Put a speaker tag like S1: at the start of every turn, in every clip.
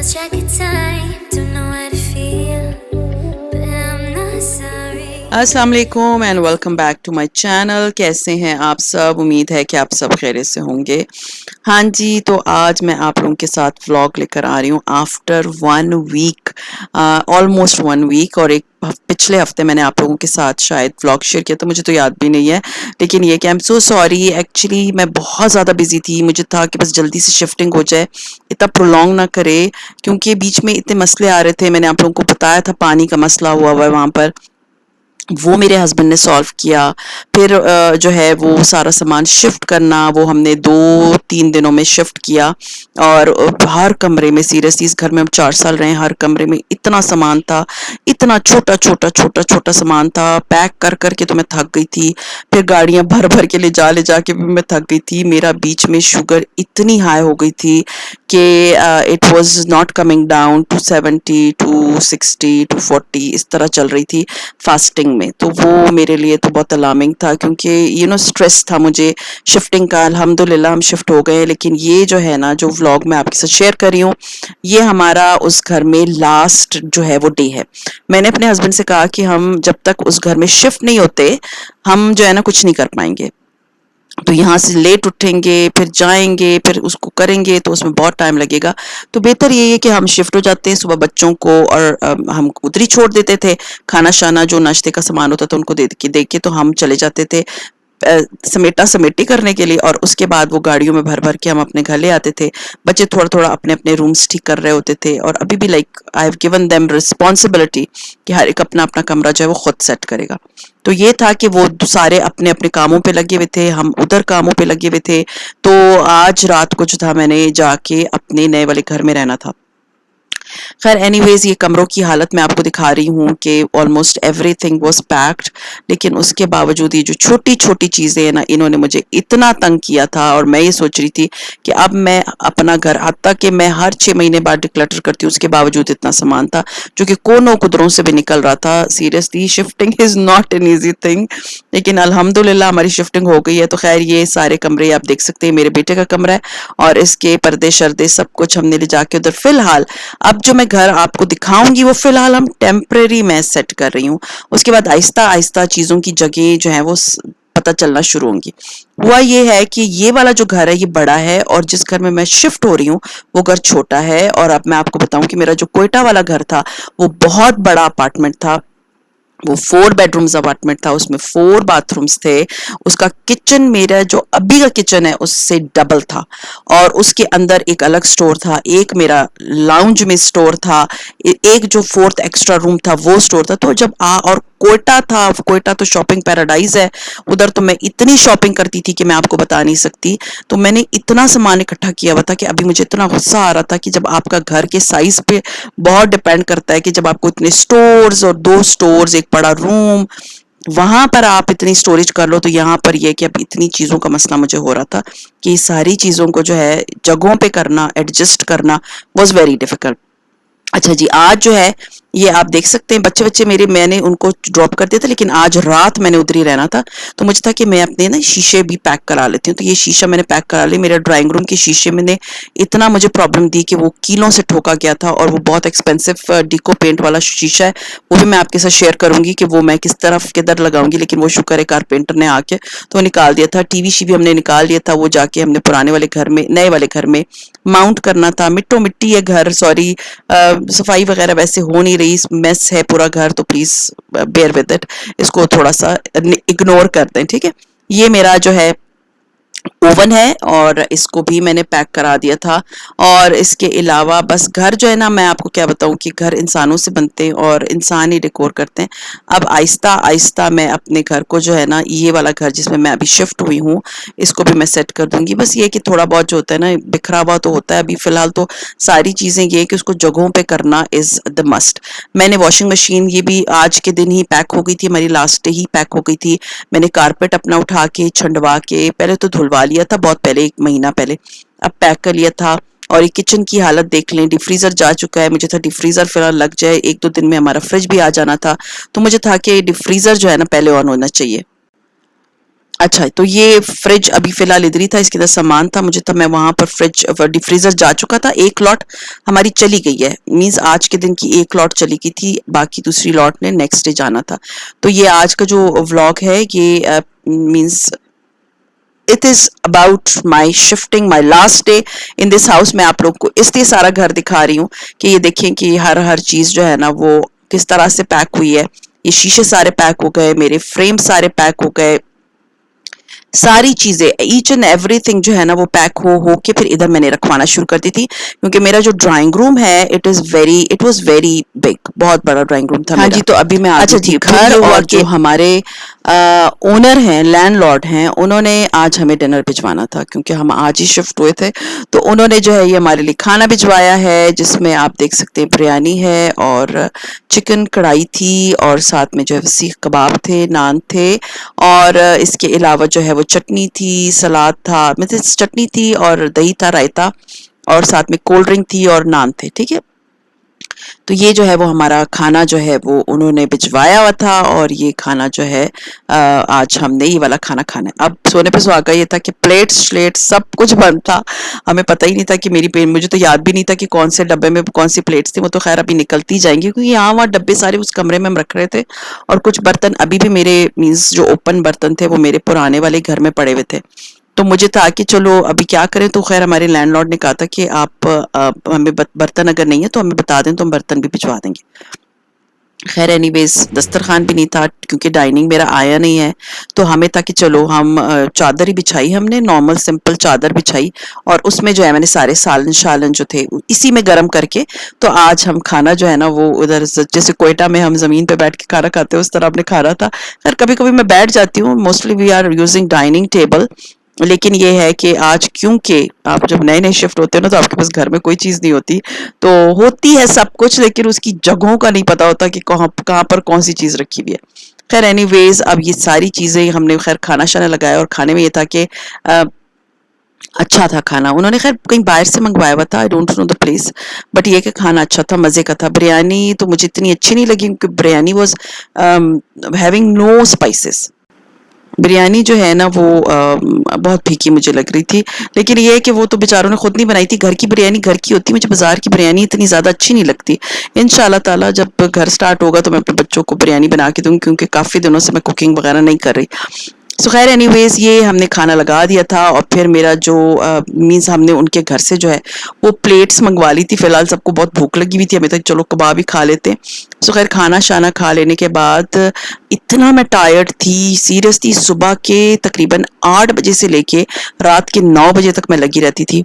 S1: lost track of time, don't know how to feel, but I'm not sorry.
S2: अस्सलाम वालेकुम and welcome back to my channel. कैसे हैं आप सब? उम्मीद है कि आप सब खैरियत से होंगे। हाँ जी, तो आज मैं आप लोगों के साथ व्लॉग लेकर आ रही हूँ आफ्टर 1 वीक, ऑलमोस्ट 1 वीक। और एक पिछले हफ्ते मैंने आप लोगों के साथ शायद व्लॉग शेयर किया, तो मुझे तो याद भी नहीं है। लेकिन ये कि I am so sorry, actually मैं बहुत ज़्यादा बिजी थी। मुझे था कि बस जल्दी से शिफ्टिंग हो जाए, इतना प्रोलॉन्ग ना करे, क्योंकि बीच में इतने मसले आ रहे थे। मैंने आप लोगों को बताया था पानी का मसला हुआ है वहाँ पर, वो मेरे हस्बैंड ने सॉल्व किया। फिर जो है वो सारा सामान शिफ्ट करना, वो हमने 2-3 दिनों में शिफ्ट किया। और हर कमरे में, सीरियसली इस घर में हम 4 साल रहे, हर कमरे में इतना सामान था, इतना छोटा छोटा छोटा छोटा सामान था। पैक कर करके तो मैं थक गई थी। फिर गाड़ियां भर भर के ले जा के भी मैं थक गई थी। मेरा बीच में शुगर इतनी हाई हो गई थी कि it was not coming down to 70 to 60 to 40, इस तरह चल रही थी फास्टिंग में। तो वो मेरे लिए तो बहुत अलार्मिंग था, क्योंकि स्ट्रेस था मुझे शिफ्टिंग का। अल्हम्दुलिल्लाह हम शिफ्ट हो गए, लेकिन ये जो है ना, जो व्लॉग मैं आपके साथ शेयर कर रही हूँ, ये हमारा उस घर में लास्ट जो है वो डे है। मैंने अपने हस्बैंड से कहा कि हम जब तक उस घर में शिफ्ट नहीं होते, हम जो है ना कुछ नहीं कर पाएंगे। तो यहाँ से लेट उठेंगे, फिर जाएंगे, फिर उसको करेंगे, तो उसमें बहुत टाइम लगेगा। तो बेहतर ये है कि हम शिफ्ट हो जाते हैं सुबह बच्चों को, और हम उधर ही छोड़ देते थे। खाना शाना जो नाश्ते का सामान होता था उनको दे के तो हम चले जाते थे समेटा समेटी करने के लिए। और उसके बाद वो गाड़ियों में भर भर के हम अपने घर ले आते थे। बच्चे थोड़ा थोड़ा अपने अपने रूम्स ठीक कर रहे होते थे, और अभी भी like I have given them responsibility कि हर एक अपना अपना कमरा जो है वो खुद सेट करेगा। तो ये था कि वो सारे अपने अपने कामों पे लगे हुए थे, हम उधर कामों पे लगे हुए थे। तो आज रात को जो था, मैंने जाके अपने नए वाले घर में रहना था। खैर एनीवेज, ये कमरों की हालत मैं आपको दिखा रही हूँ कि ऑलमोस्ट एवरीथिंग वाज पैक्ड। लेकिन उसके बावजूद ये जो छोटी छोटी चीजें हैं ना, इन्होंने मुझे इतना तंग किया था। और मैं ये सोच रही थी कि अब मैं अपना घर, हत्ता कि मैं हर 6 महीने बाद डिक्लटर करती हूँ, उसके बावजूद इतना सामान था जो कि कोनों कुदरों से भी निकल रहा था। Seriously shifting is not an easy thing, लेकिन अल्हम्दुलिल्लाह हमारी शिफ्टिंग हो गई है। तो खैर ये सारे कमरे आप देख सकते हैं, मेरे बेटे का कमरा है, और इसके पर्दे शर्दे सब कुछ हमने ले जाके उधर। फिलहाल अब जो मैं घर आपको दिखाऊंगी वो फिलहाल हम टेम्परेरी मैं सेट कर रही हूँ। उसके बाद आहिस्ता आहिस्ता चीजों की जगह जो है वो पता चलना शुरू होंगी। हुआ ये है कि ये वाला जो घर है ये बड़ा है, और जिस घर में मैं शिफ्ट हो रही हूँ वो घर छोटा है। और अब मैं आपको बताऊं कि मेरा जो क्वेटा वाला घर था वो बहुत बड़ा अपार्टमेंट था। वो 4 बेडरूम्स अपार्टमेंट था, उसमें 4 बाथरूम्स थे। उसका किचन, मेरा जो अभी का किचन है उससे डबल था। और उसके अंदर एक अलग स्टोर था, एक मेरा लाउंज में स्टोर था, एक जो 4th एक्स्ट्रा रूम था वो स्टोर था। तो जब और कोयटा था, कोयटा तो शॉपिंग पैराडाइज है, उधर तो मैं इतनी शॉपिंग करती थी कि मैं आपको बता नहीं सकती। तो मैंने इतना सामान इकट्ठा किया हुआ था कि अभी मुझे इतना गुस्सा आ रहा था कि जब आपका घर के साइज पे बहुत डिपेंड करता है कि जब आपको इतने स्टोर्स, और 2 स्टोर्स, एक बड़ा रूम, वहां पर आप इतनी स्टोरेज कर लो। तो यहाँ पर यह कि अब इतनी चीजों का मसला मुझे हो रहा था कि सारी चीजों को जो है जगहों पे करना, एडजस्ट करना वाज वेरी डिफिकल्ट। अच्छा जी, आज जो है ये आप देख सकते हैं, बच्चे बच्चे मेरे, मैंने उनको ड्रॉप कर दिया था, लेकिन आज रात मैंने उधर ही रहना था। तो मुझे था कि मैं अपने ना शीशे भी पैक करा लेती हूँ। तो ये शीशा मैंने पैक करा लिया। मेरा ड्राइंग रूम के शीशे मैंने इतना मुझे प्रॉब्लम दी कि वो कीलों से ठोका गया था, और वो बहुत एक्सपेंसिव डिको पेंट वाला शीशा है। वो भी मैं आपके साथ शेयर करूंगी कि वो मैं किस तरफ किधर लगाऊंगी। लेकिन वो शुक्र है कारपेंटर ने आके तो निकाल दिया था। टीवी शीवी हमने निकाल दिया था, वो जाके हमने पुराने वाले घर में, नए वाले घर में माउंट करना था। मिट्टो मिट्टी है घर, सॉरी, सफाई वगैरह वैसे हो नहीं रही, मेस है पूरा घर। तो प्लीज बेयर विद इट, इसको थोड़ा सा इग्नोर कर दें, ठीक है। ये मेरा जो है ओवन है, और इसको भी मैंने पैक करा दिया था। और इसके अलावा बस घर जो है ना, मैं आपको क्या बताऊं कि घर इंसानों से बनते हैं और इंसान ही डेकोर करते हैं। अब आहिस्ता आहिस्ता मैं अपने घर को जो है ना, ये वाला घर जिसमें मैं अभी शिफ्ट हुई हूँ, इसको भी मैं सेट कर दूंगी। बस ये कि थोड़ा बहुत जो होता है ना, बिखरा हुआ तो होता है। अभी फिलहाल तो सारी चीजें ये कि उसको जगहों पे करना इज द मस्ट। मैंने वॉशिंग मशीन, ये भी आज के दिन ही पैक हो गई थी, हमारी लास्ट डे ही पैक हो गई थी। मैंने कारपेट अपना उठा के छंडवा के पहले तो धुलवा लिया था, बहुत पहले, 1 महीना पहले, अब पैक कर लिया था। और ये किचन की हालत देख लें, डिफ्रीजर जा चुका है। मुझे था डिफ्रीजर फिलहाल लग जाए, 1-2 दिन में हमारा फ्रिज भी आ जाना था। तो मुझे था कि डिफ्रीजर जो है ना पहले ऑन होना चाहिए। अच्छा, तो ये फ्रिज अभी फिलहाल इधर ही था, इसके अंदर सामान था मुझे, तब मैं वहां पर डीप फ्रीजर जा चुका था। एक लॉट हमारी चली गई है, मींस आज के दिन की एक लॉट चली गई थी, बाकी दूसरी लॉट ने नेक्स्ट डे जाना था। तो ये आज का जो व्लॉग है ये means it is about my shifting my last day in this house. मैं आप लोग को इसलिए सारा घर दिखा रही हूँ कि ये देखें कि हर चीज जो है ना वो किस तरह से पैक हुई है। ये शीशे सारे पैक हो गए, मेरे फ्रेम सारे पैक हो गए, सारी चीजें ईच एंड एवरीथिंग जो है ना वो पैक हो के फिर इधर मैंने रखवाना शुरू कर दी थी, क्योंकि मेरा जो ड्राइंग रूम है इट वाज वेरी बिग, बहुत बड़ा ड्राइंग रूम था। हाँ जी, तो अभी मैं अच्छा जी घर और जो हमारे ओनर हैं, लैंडलॉर्ड हैं, उन्होंने आज हमें डिनर भिजवाना था, क्योंकि हम आज ही शिफ्ट हुए थे। तो उन्होंने जो है ये हमारे लिए खाना भिजवाया है, जिसमें आप देख सकते हैं बिरयानी है और चिकन कढ़ाई थी, और साथ में जो है सीख कबाब थे, नान थे, और इसके अलावा जो है वो चटनी थी, सलाद था, मतलब चटनी थी और दही था, रायता, और साथ में कोल्ड ड्रिंक थी और नान थे। ठीक है, तो ये जो है वो हमारा खाना जो है वो उन्होंने भिजवाया हुआ था, और ये खाना जो है आज हमने ये वाला खाना खाना है। अब सोने पे सुहागा ये था कि प्लेट श्लेट सब कुछ बंद था, हमें पता ही नहीं था कि मुझे तो याद भी नहीं था कि कौन से डब्बे में कौन सी प्लेट्स थी। वो तो खैर अभी निकलती जाएंगी, क्योंकि यहाँ वहाँ डब्बे सारे उस कमरे में हम रख रहे थे, और कुछ बर्तन अभी भी मेरे मीन्स जो ओपन बर्तन थे वो मेरे पुराने वाले घर में पड़े हुए थे। तो मुझे था कि चलो अभी क्या करें, तो खैर हमारे लैंडलॉर्ड ने कहा था कि आप हमें बर्तन अगर नहीं है तो हमें बता दें, तो हम बर्तन भी भिजवा देंगे। खैर एनीवेज दस्तरखान भी नहीं था, क्योंकि डाइनिंग मेरा आया नहीं है, तो हमें था कि चलो हम चादर ही बिछाई, हमने नॉर्मल सिंपल चादर बिछाई, और उसमें जो है मैंने सारे सालन शालन जो थे इसी में गर्म करके, तो आज हम खाना जो है ना वो उधर जैसे कोयटा में हम जमीन पे बैठ के खाना खाते हैं उस तरह हमने खाना था। खैर कभी कभी मैं बैठ जाती हूँ, mostly we are using dining table, लेकिन ये है कि आज क्योंकि आप जब नए नए शिफ्ट होते हो ना तो आपके पास घर में कोई चीज नहीं होती, तो होती है सब कुछ लेकिन उसकी जगहों का नहीं पता होता कि कहाँ पर कौन सी चीज रखी हुई है। खैर एनीवेज अब ये सारी चीजें हमने खैर खाना शाना लगाया, और खाने में ये था कि अच्छा था खाना, उन्होंने खैर कहीं बाहर से मंगवाया हुआ था, I don't know the place, but ये कि खाना अच्छा था, मजे का था। बिरयानी तो मुझे इतनी अच्छी नहीं लगी, क्योंकि biryani was having no spices. Biryani जो है ना वो बहुत फीकी मुझे लग रही थी, लेकिन ये है कि वो तो बेचारों ने खुद नहीं बनाई थी, घर की बिरयानी घर की होती है, मुझे बाजार की बिरयानी इतनी ज़्यादा अच्छी नहीं लगती। इंशाल्लाह ताला जब घर स्टार्ट होगा तो मैं अपने बच्चों को बिरयानी बना के दूंगी, क्योंकि काफ़ी दिनों से मैं कुकिंग वगैरह नहीं कर रही। सो खैर एनीवेज ये हमने खाना लगा दिया था, और फिर मेरा जो मीन्स हमने उनके घर से जो है वो प्लेट्स मंगवा ली थी। फिलहाल सबको बहुत भूख लगी हुई थी, हमें तो चलो कबाब ही खा लेते। सो खैर खाना शाना खा लेने के बाद इतना मैं टायर्ड थी सीरियसली, सुबह के तकरीबन 8 बजे से लेके रात के 9 बजे तक मैं लगी रहती थी,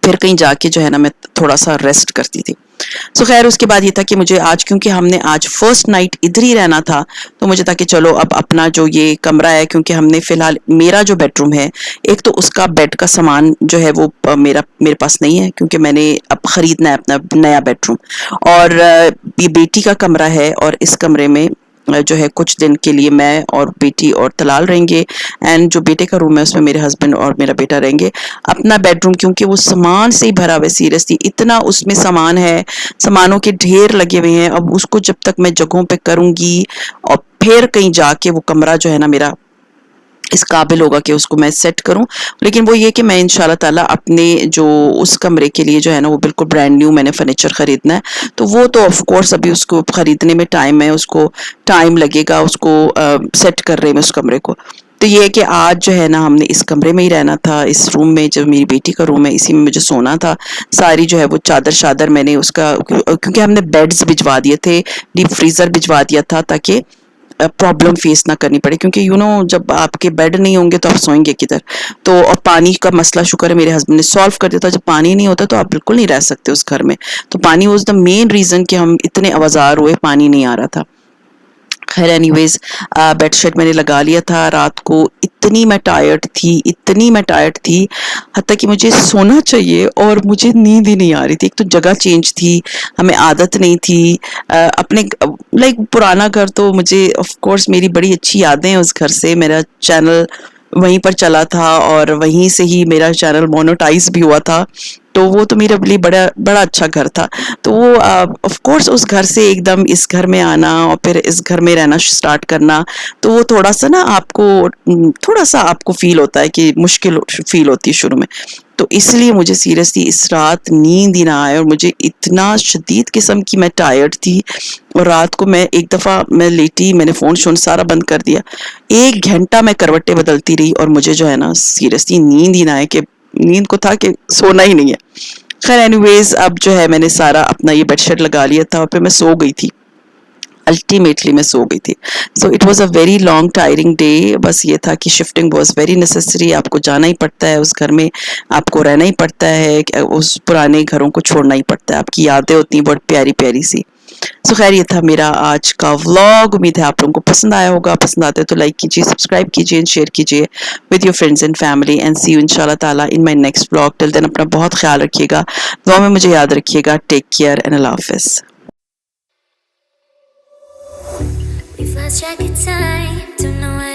S2: फिर कहीं जाके जो है ना मैं थोड़ा सा रेस्ट करती थी। सो खैर उसके बाद ये था कि मुझे आज, क्योंकि हमने आज फर्स्ट नाइट इधर ही रहना था, तो मुझे था कि चलो अब अपना जो ये कमरा है, क्योंकि हमने फिलहाल मेरा जो बेडरूम है, एक तो उसका बेड का सामान जो है वो मेरे पास नहीं है, क्योंकि मैंने अब खरीदना है अपना नया बेडरूम, और ये बेटी का कमरा है, और इस कमरे में जो है कुछ दिन के लिए मैं और बेटी और तलाल रहेंगे, एंड जो बेटे का रूम है उसमें मेरे हस्बैंड और मेरा बेटा रहेंगे। अपना बेडरूम क्योंकि वो सामान से ही भरा हुआ है, सीरियसली इतना उसमें सामान है, सामानों के ढेर लगे हुए हैं। अब उसको जब तक मैं जगहों पे करूंगी और फिर कहीं जाके वो कमरा जो है ना मेरा इस काबिल होगा कि उसको मैं सेट करूं, लेकिन वो ये कि मैं इंशाल्लाह ताला अपने जो उस कमरे के लिए जो है ना वो बिल्कुल ब्रांड न्यू मैंने फर्नीचर खरीदना है, तो वो तो ऑफ कोर्स अभी उसको खरीदने में टाइम है, उसको टाइम लगेगा उसको सेट कर रहे में उस कमरे को। तो ये है कि आज जो है ना हमने इस कमरे में ही रहना था, इस रूम में जो मेरी बेटी का रूम है इसी में मुझे सोना था। सारी जो है वो चादर शादर मैंने उसका, क्योंकि हमने बेड्स भिजवा दिए थे, डीप फ्रीजर भिजवा दिया था ताकि प्रॉब्लम फेस ना करनी पड़े, क्योंकि जब आपके बेड नहीं होंगे तो आप सोएंगे किधर। तो और पानी का मसला शुक्र है मेरे हस्बैंड ने सॉल्व कर दिया था, जब पानी नहीं होता तो आप बिल्कुल नहीं रह सकते उस घर में। तो पानी वाज द मेन रीजन कि हम इतने आवाजार हुए, पानी नहीं आ रहा था। खैर एनीवेज बेडशीट मैंने लगा लिया था रात को, इतनी मैं टायर्ड थी हत्ता कि मुझे सोना चाहिए और मुझे नींद ही नहीं आ रही थी। एक तो जगह चेंज थी, हमें आदत नहीं थी अपने लाइक पुराना घर, तो मुझे ऑफ कोर्स मेरी बड़ी अच्छी यादें हैं उस घर से। मेरा चैनल वहीं पर चला था और वहीं से ही मेरा चैनल मोनेटाइज भी हुआ था, तो वो तो मेरे लिए बड़ा बड़ा अच्छा घर था। तो वो ऑफ कोर्स उस घर से एकदम इस घर में आना और फिर इस घर में रहना स्टार्ट करना, तो वो थोड़ा सा ना आपको थोड़ा सा आपको फील होता है कि मुश्किल फील होती है शुरू में। तो इसलिए मुझे सीरियसली इस रात नींद ही ना आए, और मुझे इतना शदीद किस्म की मैं टायर्ड थी, और रात को मैं एक दफ़ा मैं लेटी, मैंने फ़ोन शोन सारा बंद कर दिया, 1 घंटा मैं करवटें बदलती रही, और मुझे जो है ना सीरियसली नींद ही ना आए, कि नींद को था कि सोना ही नहीं है। खैर एनीवेज, अब जो है मैंने सारा अपना ये बेडशीट लगा लिया था और फिर मैं सो गई थी। अल्टीमेटली मैं सो गई थी। So it was a very long tiring day. बस ये था कि शिफ्टिंग वॉज वेरी नेसेसरी, आपको जाना ही पड़ता है उस घर में, आपको रहना ही पड़ता है, उस पुराने घरों को छोड़ना ही पड़ता है, आपकी यादें होती हैं बहुत प्यारी प्यारी सी। सो खैर ये था मेरा आज का व्लॉग। उम्मीद है आप लोगों को पसंद आया होगा। पसंद आते तो लाइक कीजिए, सब्सक्राइब कीजिए एंड शेयर कीजिए with your friends and family, and see you इंशाल्लाह ताला in my next vlog. Till then अपना बहुत ख्याल रखिएगा, दुआ में मुझे याद रखिएगा। टेक केयर एंड अल्लाह हाफिज़।
S1: We've lost track of time, don't know what